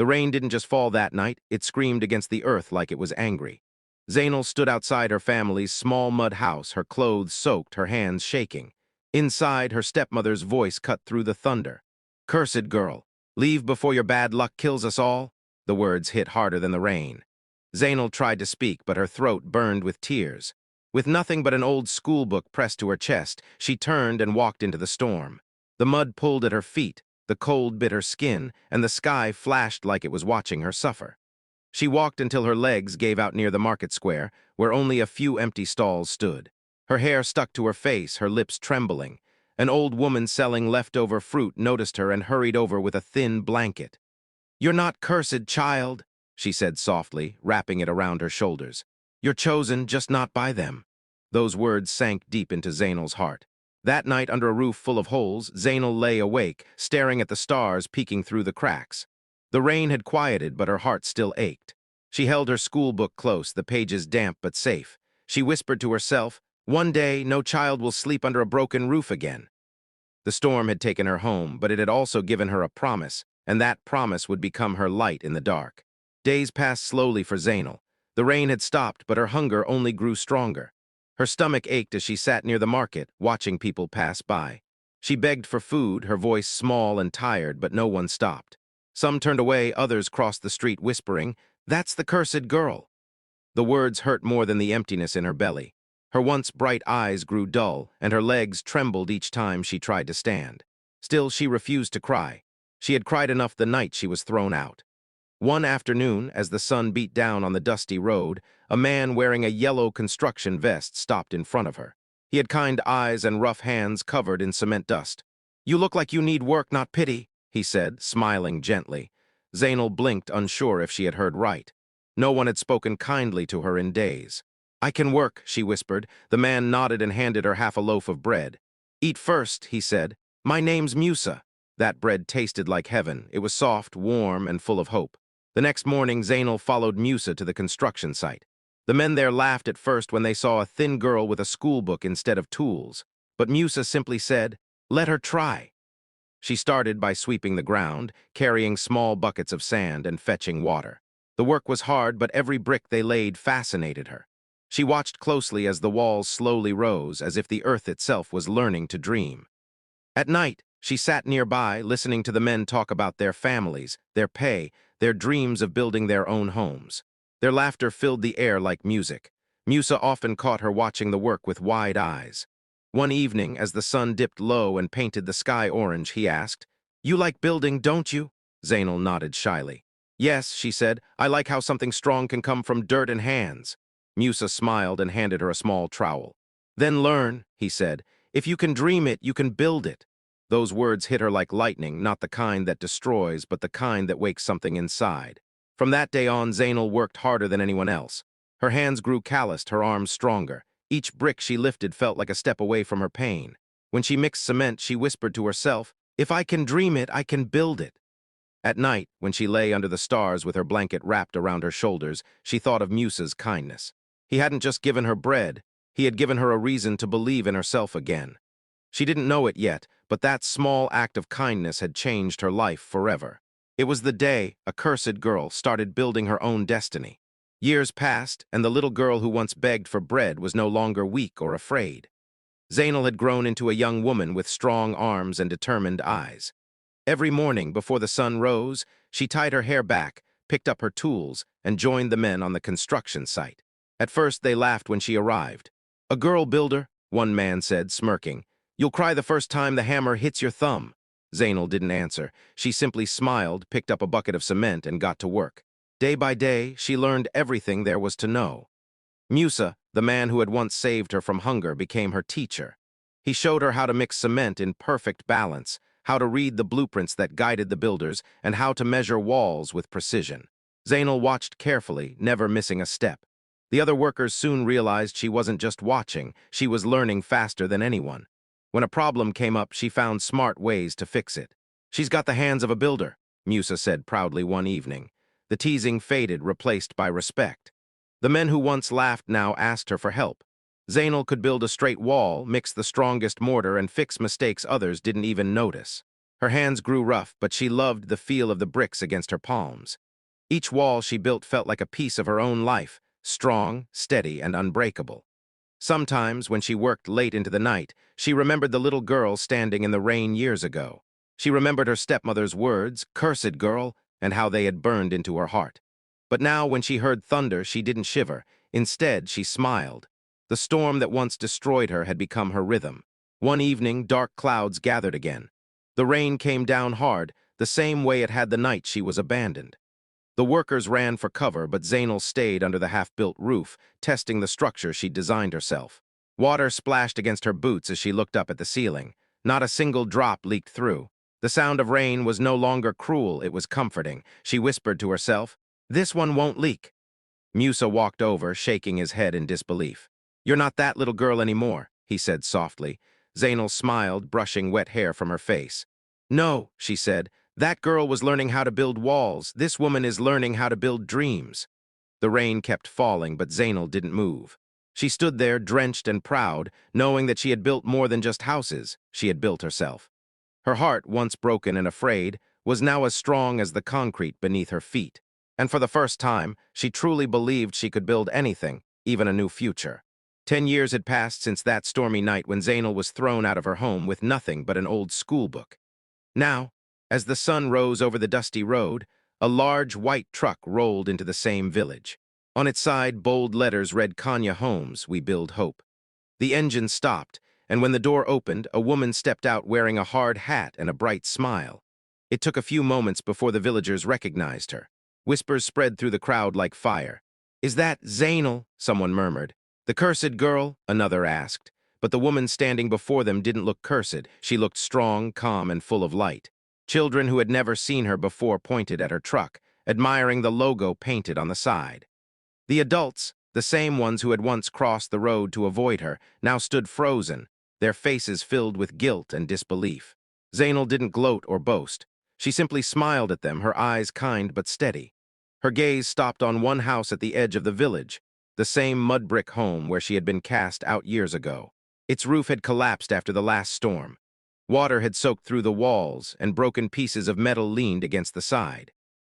The rain didn't just fall that night, it screamed against the earth like it was angry. Zainal stood outside her family's small mud house, her clothes soaked, her hands shaking. Inside, her stepmother's voice cut through the thunder. "Cursed girl, leave before your bad luck kills us all." The words hit harder than the rain. Zainal tried to speak, but her throat burned with tears. With nothing but an old schoolbook pressed to her chest, she turned and walked into the storm. The mud pulled at her feet, the cold bit her skin, and the sky flashed like it was watching her suffer. She walked until her legs gave out near the market square, where only a few empty stalls stood. Her hair stuck to her face, her lips trembling. An old woman selling leftover fruit noticed her and hurried over with a thin blanket. "You're not cursed, child," she said softly, wrapping it around her shoulders. "You're chosen, just not by them." Those words sank deep into Zainal's heart. That night, under a roof full of holes, Zainal lay awake, staring at the stars peeking through the cracks. The rain had quieted, but her heart still ached. She held her schoolbook close, the pages damp but safe. She whispered to herself, "One day, no child will sleep under a broken roof again." The storm had taken her home, but it had also given her a promise, and that promise would become her light in the dark. Days passed slowly for Zainal. The rain had stopped, but her hunger only grew stronger. Her stomach ached as she sat near the market, watching people pass by. She begged for food, her voice small and tired, but no one stopped. Some turned away, others crossed the street whispering, "That's the cursed girl." The words hurt more than the emptiness in her belly. Her once bright eyes grew dull, and her legs trembled each time she tried to stand. Still, she refused to cry. She had cried enough the night she was thrown out. One afternoon, as the sun beat down on the dusty road, a man wearing a yellow construction vest stopped in front of her. He had kind eyes and rough hands covered in cement dust. "You look like you need work, not pity," he said, smiling gently. Zainal blinked, unsure if she had heard right. No one had spoken kindly to her in days. "I can work," she whispered. The man nodded and handed her half a loaf of bread. "Eat first," he said. "My name's Musa." That bread tasted like heaven. It was soft, warm, and full of hope. The next morning, Zainal followed Musa to the construction site. The men there laughed at first when they saw a thin girl with a schoolbook instead of tools. But Musa simply said, "Let her try." She started by sweeping the ground, carrying small buckets of sand and fetching water. The work was hard, but every brick they laid fascinated her. She watched closely as the walls slowly rose, as if the earth itself was learning to dream. At night, she sat nearby, listening to the men talk about their families, their pay, their dreams of building their own homes. Their laughter filled the air like music. Musa often caught her watching the work with wide eyes. One evening, as the sun dipped low and painted the sky orange, he asked, "You like building, don't you?" Zainal nodded shyly. "Yes," she said, "I like how something strong can come from dirt and hands." Musa smiled and handed her a small trowel. "Then learn," he said. "If you can dream it, you can build it." Those words hit her like lightning, not the kind that destroys, but the kind that wakes something inside. From that day on, Zainal worked harder than anyone else. Her hands grew calloused, her arms stronger. Each brick she lifted felt like a step away from her pain. When she mixed cement, she whispered to herself, "If I can dream it, I can build it." At night, when she lay under the stars with her blanket wrapped around her shoulders, she thought of Musa's kindness. He hadn't just given her bread, he had given her a reason to believe in herself again. She didn't know it yet, but that small act of kindness had changed her life forever. It was the day a cursed girl started building her own destiny. Years passed, and the little girl who once begged for bread was no longer weak or afraid. Zainal had grown into a young woman with strong arms and determined eyes. Every morning, before the sun rose, she tied her hair back, picked up her tools, and joined the men on the construction site. At first, they laughed when she arrived. "A girl builder," one man said, smirking. "You'll cry the first time the hammer hits your thumb." Zainal didn't answer. She simply smiled, picked up a bucket of cement, and got to work. Day by day, she learned everything there was to know. Musa, the man who had once saved her from hunger, became her teacher. He showed her how to mix cement in perfect balance, how to read the blueprints that guided the builders, and how to measure walls with precision. Zainal watched carefully, never missing a step. The other workers soon realized she wasn't just watching, she was learning faster than anyone. When a problem came up, she found smart ways to fix it. "She's got the hands of a builder," Musa said proudly one evening. The teasing faded, replaced by respect. The men who once laughed now asked her for help. Zainal could build a straight wall, mix the strongest mortar, and fix mistakes others didn't even notice. Her hands grew rough, but she loved the feel of the bricks against her palms. Each wall she built felt like a piece of her own life, strong, steady, and unbreakable. Sometimes, when she worked late into the night, she remembered the little girl standing in the rain years ago. She remembered her stepmother's words, "Cursed girl," and how they had burned into her heart. But now, when she heard thunder, she didn't shiver. Instead, she smiled. The storm that once destroyed her had become her rhythm. One evening, dark clouds gathered again. The rain came down hard, the same way it had the night she was abandoned. The workers ran for cover, but Zainal stayed under the half-built roof, testing the structure she'd designed herself. Water splashed against her boots as she looked up at the ceiling. Not a single drop leaked through. The sound of rain was no longer cruel, it was comforting. She whispered to herself, "This one won't leak." Musa walked over, shaking his head in disbelief. "You're not that little girl anymore," he said softly. Zainal smiled, brushing wet hair from her face. "No," she said, "that girl was learning how to build walls. This woman is learning how to build dreams." The rain kept falling, but Zainal didn't move. She stood there, drenched and proud, knowing that she had built more than just houses. She had built herself. Her heart, once broken and afraid, was now as strong as the concrete beneath her feet. And for the first time, she truly believed she could build anything, even a new future. 10 years had passed since that stormy night when Zainal was thrown out of her home with nothing but an old schoolbook. Now, as the sun rose over the dusty road, a large white truck rolled into the same village. On its side, bold letters read, "Kanya Homes, we build hope." The engine stopped, and when the door opened, a woman stepped out wearing a hard hat and a bright smile. It took a few moments before the villagers recognized her. Whispers spread through the crowd like fire. "Is that Zainal?" someone murmured. "The cursed girl?" another asked. But the woman standing before them didn't look cursed. She looked strong, calm, and full of light. Children who had never seen her before pointed at her truck, admiring the logo painted on the side. The adults, the same ones who had once crossed the road to avoid her, now stood frozen, their faces filled with guilt and disbelief. Zainal didn't gloat or boast. She simply smiled at them, her eyes kind but steady. Her gaze stopped on one house at the edge of the village, the same mud brick home where she had been cast out years ago. Its roof had collapsed after the last storm. Water had soaked through the walls, and broken pieces of metal leaned against the side.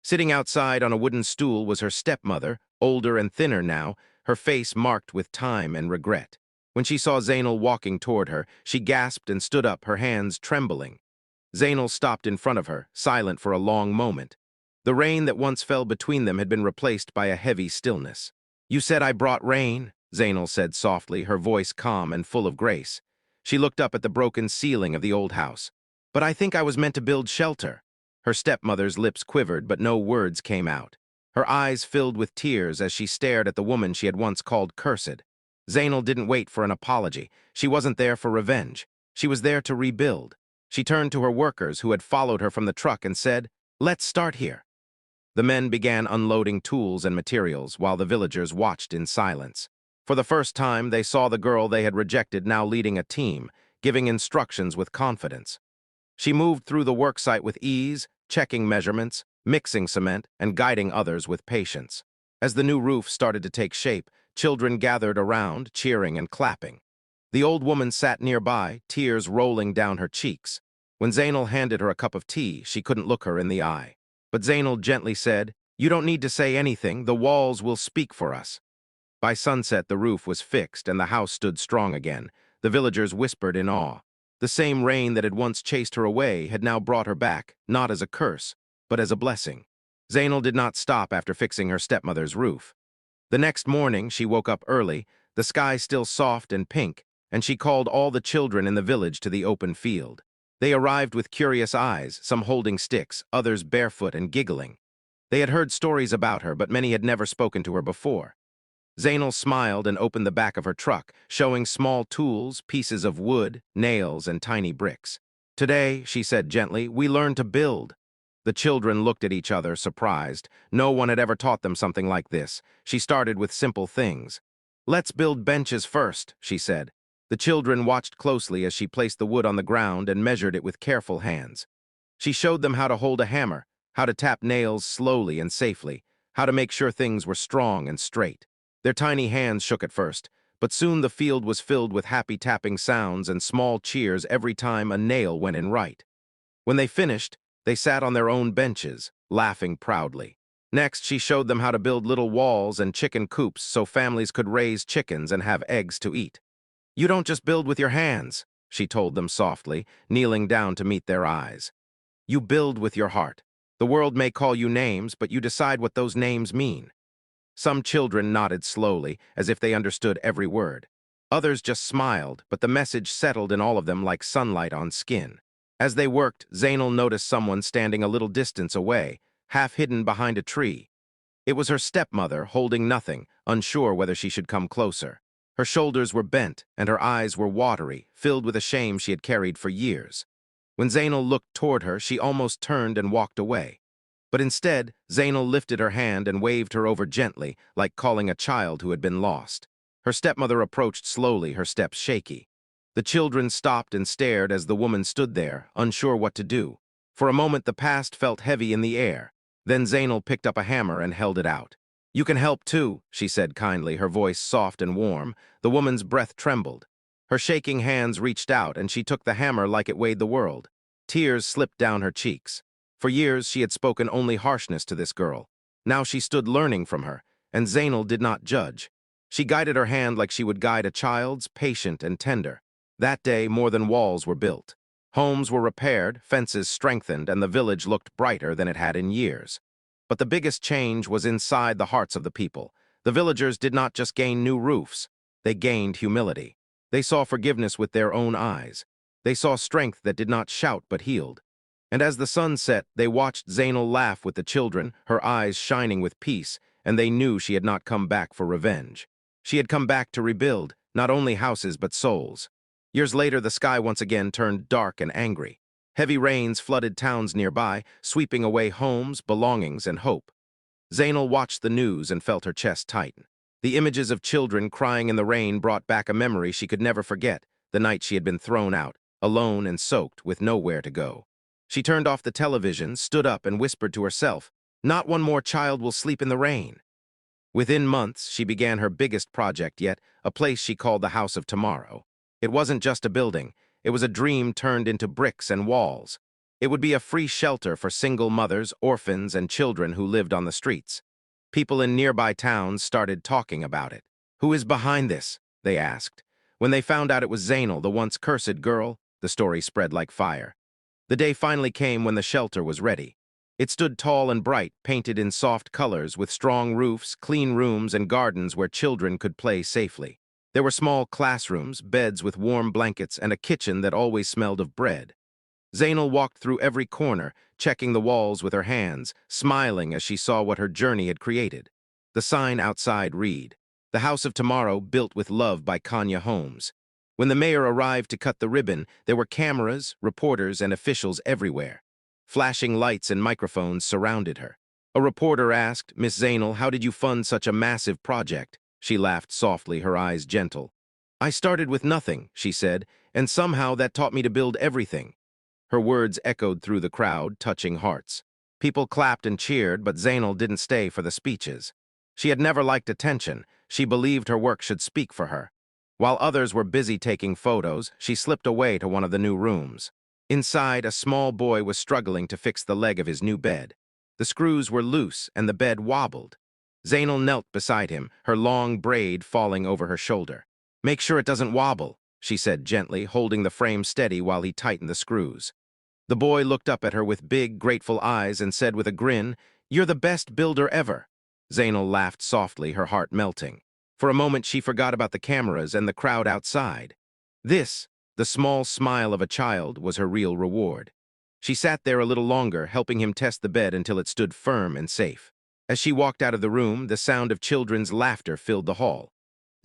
Sitting outside on a wooden stool was her stepmother, older and thinner now, her face marked with time and regret. When she saw Zainal walking toward her, she gasped and stood up, her hands trembling. Zainal stopped in front of her, silent for a long moment. The rain that once fell between them had been replaced by a heavy stillness. "You said I brought rain," Zainal said softly, her voice calm and full of grace. She looked up at the broken ceiling of the old house. "But I think I was meant to build shelter." Her stepmother's lips quivered, but no words came out. Her eyes filled with tears as she stared at the woman she had once called cursed. Zainal didn't wait for an apology. She wasn't there for revenge. She was there to rebuild. She turned to her workers who had followed her from the truck and said, "Let's start here." The men began unloading tools and materials while the villagers watched in silence. For the first time, they saw the girl they had rejected now leading a team, giving instructions with confidence. She moved through the worksite with ease, checking measurements, mixing cement, and guiding others with patience. As the new roof started to take shape, children gathered around, cheering and clapping. The old woman sat nearby, tears rolling down her cheeks. When Zainal handed her a cup of tea, she couldn't look her in the eye. But Zainal gently said, "You don't need to say anything, the walls will speak for us." By sunset, the roof was fixed and the house stood strong again. The villagers whispered in awe. The same rain that had once chased her away had now brought her back, not as a curse, but as a blessing. Zainal did not stop after fixing her stepmother's roof. The next morning, she woke up early, the sky still soft and pink, and she called all the children in the village to the open field. They arrived with curious eyes, some holding sticks, others barefoot and giggling. They had heard stories about her, but many had never spoken to her before. Zainal smiled and opened the back of her truck, showing small tools, pieces of wood, nails, and tiny bricks. "Today," she said gently, "we learned to build." The children looked at each other, surprised. No one had ever taught them something like this. She started with simple things. "Let's build benches first," she said. The children watched closely as she placed the wood on the ground and measured it with careful hands. She showed them how to hold a hammer, how to tap nails slowly and safely, how to make sure things were strong and straight. Their tiny hands shook at first, but soon the field was filled with happy tapping sounds and small cheers every time a nail went in right. When they finished, they sat on their own benches, laughing proudly. Next, she showed them how to build little walls and chicken coops so families could raise chickens and have eggs to eat. "You don't just build with your hands," she told them softly, kneeling down to meet their eyes. "You build with your heart. The world may call you names, but you decide what those names mean." Some children nodded slowly, as if they understood every word. Others just smiled, but the message settled in all of them like sunlight on skin. As they worked, Zainal noticed someone standing a little distance away, half hidden behind a tree. It was her stepmother, holding nothing, unsure whether she should come closer. Her shoulders were bent, and her eyes were watery, filled with a shame she had carried for years. When Zainal looked toward her, she almost turned and walked away. But instead, Zainal lifted her hand and waved her over gently, like calling a child who had been lost. Her stepmother approached slowly, her steps shaky. The children stopped and stared as the woman stood there, unsure what to do. For a moment, the past felt heavy in the air. Then Zainal picked up a hammer and held it out. "You can help too," she said kindly, her voice soft and warm. The woman's breath trembled. Her shaking hands reached out, and she took the hammer like it weighed the world. Tears slipped down her cheeks. For years, she had spoken only harshness to this girl. Now she stood learning from her, and Zainal did not judge. She guided her hand like she would guide a child's, patient and tender. That day, more than walls were built. Homes were repaired, fences strengthened, and the village looked brighter than it had in years. But the biggest change was inside the hearts of the people. The villagers did not just gain new roofs. They gained humility. They saw forgiveness with their own eyes. They saw strength that did not shout but healed. And as the sun set, they watched Zainal laugh with the children, her eyes shining with peace, and they knew she had not come back for revenge. She had come back to rebuild, not only houses but souls. Years later, the sky once again turned dark and angry. Heavy rains flooded towns nearby, sweeping away homes, belongings, and hope. Zainal watched the news and felt her chest tighten. The images of children crying in the rain brought back a memory she could never forget, the night she had been thrown out, alone and soaked, with nowhere to go. She turned off the television, stood up, and whispered to herself, "Not one more child will sleep in the rain." Within months, she began her biggest project yet, a place she called the House of Tomorrow. It wasn't just a building. It was a dream turned into bricks and walls. It would be a free shelter for single mothers, orphans, and children who lived on the streets. People in nearby towns started talking about it. "Who is behind this?" they asked. When they found out it was Zainal, the once cursed girl, the story spread like fire. The day finally came when the shelter was ready. It stood tall and bright, painted in soft colors, with strong roofs, clean rooms, and gardens where children could play safely. There were small classrooms, beds with warm blankets, and a kitchen that always smelled of bread. Zainal walked through every corner, checking the walls with her hands, smiling as she saw what her journey had created. The sign outside read, "The House of Tomorrow, built with love by Kanya Homes." When the mayor arrived to cut the ribbon, there were cameras, reporters, and officials everywhere. Flashing lights and microphones surrounded her. A reporter asked, "Miss Zainal, how did you fund such a massive project?" She laughed softly, her eyes gentle. "I started with nothing," she said, "and somehow that taught me to build everything." Her words echoed through the crowd, touching hearts. People clapped and cheered, but Zainal didn't stay for the speeches. She had never liked attention. She believed her work should speak for her. While others were busy taking photos, she slipped away to one of the new rooms. Inside, a small boy was struggling to fix the leg of his new bed. The screws were loose, and the bed wobbled. Zainal knelt beside him, her long braid falling over her shoulder. "Make sure it doesn't wobble," she said gently, holding the frame steady while he tightened the screws. The boy looked up at her with big, grateful eyes and said with a grin, "You're the best builder ever." Zainal laughed softly, her heart melting. For a moment, she forgot about the cameras and the crowd outside. This, the small smile of a child, was her real reward. She sat there a little longer, helping him test the bed until it stood firm and safe. As she walked out of the room, the sound of children's laughter filled the hall.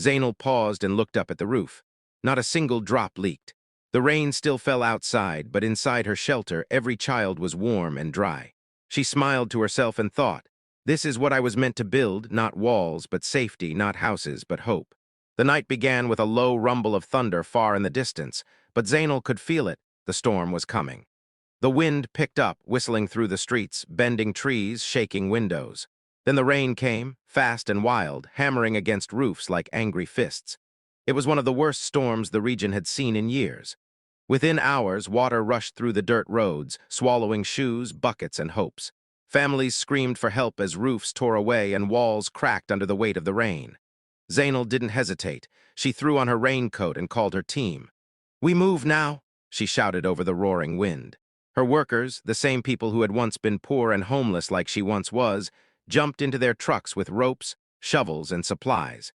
Zainal paused and looked up at the roof. Not a single drop leaked. The rain still fell outside, but inside her shelter, every child was warm and dry. She smiled to herself and thought, "This is what I was meant to build, not walls, but safety, not houses, but hope." The night began with a low rumble of thunder far in the distance, but Zainal could feel it. The storm was coming. The wind picked up, whistling through the streets, bending trees, shaking windows. Then the rain came, fast and wild, hammering against roofs like angry fists. It was one of the worst storms the region had seen in years. Within hours, water rushed through the dirt roads, swallowing shoes, buckets, and hopes. Families screamed for help as roofs tore away and walls cracked under the weight of the rain. Zainal didn't hesitate. She threw on her raincoat and called her team. "We move now," she shouted over the roaring wind. Her workers, the same people who had once been poor and homeless like she once was, jumped into their trucks with ropes, shovels, and supplies.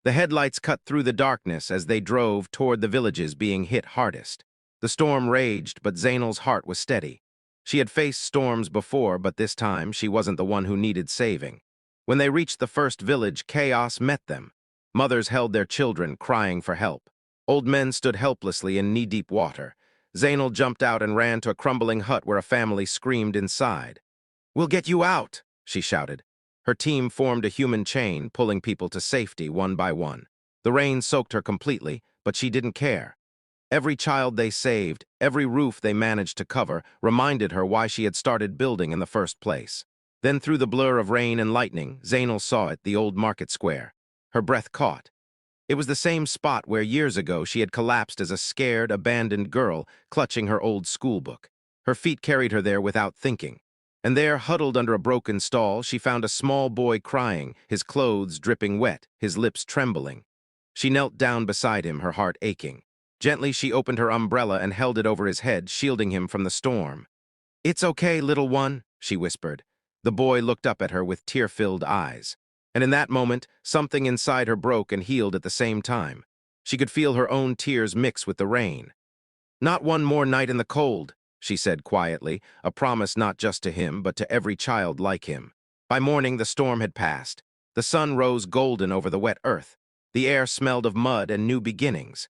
The headlights cut through the darkness as they drove toward the villages being hit hardest. The storm raged, but Zainal's heart was steady. She had faced storms before, but this time she wasn't the one who needed saving. When they reached the first village, chaos met them. Mothers held their children, crying for help. Old men stood helplessly in knee-deep water. Zainal jumped out and ran to a crumbling hut where a family screamed inside. "We'll get you out," she shouted. Her team formed a human chain, pulling people to safety one by one. The rain soaked her completely, but she didn't care. Every child they saved, every roof they managed to cover, reminded her why she had started building in the first place. Then through the blur of rain and lightning, Zainal saw it, the old market square. Her breath caught. It was the same spot where years ago she had collapsed as a scared, abandoned girl, clutching her old schoolbook. Her feet carried her there without thinking. And there, huddled under a broken stall, she found a small boy crying, his clothes dripping wet, his lips trembling. She knelt down beside him, her heart aching. Gently, she opened her umbrella and held it over his head, shielding him from the storm. "It's okay, little one," she whispered. The boy looked up at her with tear-filled eyes. And in that moment, something inside her broke and healed at the same time. She could feel her own tears mix with the rain. "Not one more night in the cold," she said quietly, a promise not just to him, but to every child like him. By morning, the storm had passed. The sun rose golden over the wet earth. The air smelled of mud and new beginnings.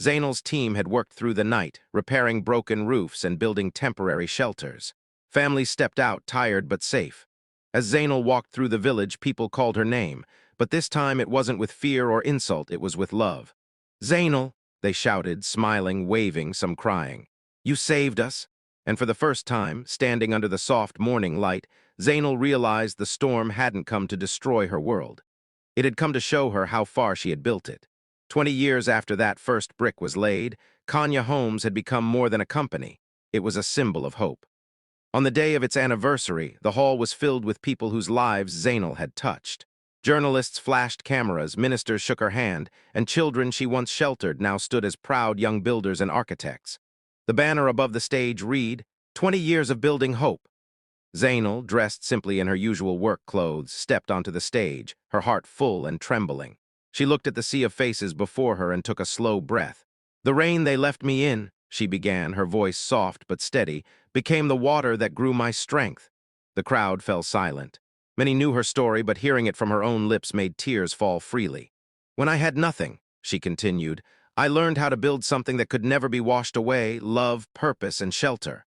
Zainal's team had worked through the night, repairing broken roofs and building temporary shelters. Families stepped out, tired but safe. As Zainal walked through the village, people called her name, but this time it wasn't with fear or insult, it was with love. "Zainal," they shouted, smiling, waving, some crying. "You saved us." And for the first time, standing under the soft morning light, Zainal realized the storm hadn't come to destroy her world. It had come to show her how far she had built it. 20 years after that first brick was laid, Kanya Homes had become more than a company. It was a symbol of hope. On the day of its anniversary, the hall was filled with people whose lives Zainal had touched. Journalists flashed cameras, ministers shook her hand, and children she once sheltered now stood as proud young builders and architects. The banner above the stage read, "20 years of building hope." Zainal, dressed simply in her usual work clothes, stepped onto the stage, her heart full and trembling. She looked at the sea of faces before her and took a slow breath. "The rain they left me in," she began, her voice soft but steady, "became the water that grew my strength." The crowd fell silent. Many knew her story, but hearing it from her own lips made tears fall freely. "When I had nothing," she continued, "I learned how to build something that could never be washed away: love, purpose, and shelter."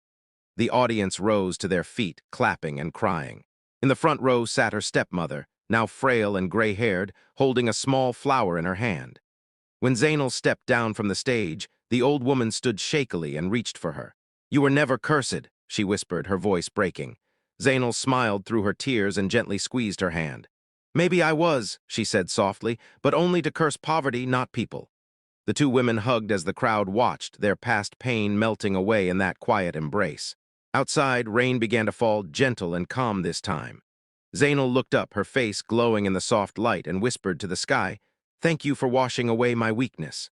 The audience rose to their feet, clapping and crying. In the front row sat her stepmother, now frail and gray-haired, holding a small flower in her hand. When Zainal stepped down from the stage, the old woman stood shakily and reached for her. "You were never cursed," she whispered, her voice breaking. Zainal smiled through her tears and gently squeezed her hand. "Maybe I was," she said softly, "but only to curse poverty, not people." The two women hugged as the crowd watched, their past pain melting away in that quiet embrace. Outside, rain began to fall, gentle and calm this time. Zainal looked up, her face glowing in the soft light, and whispered to the sky, "Thank you for washing away my weakness."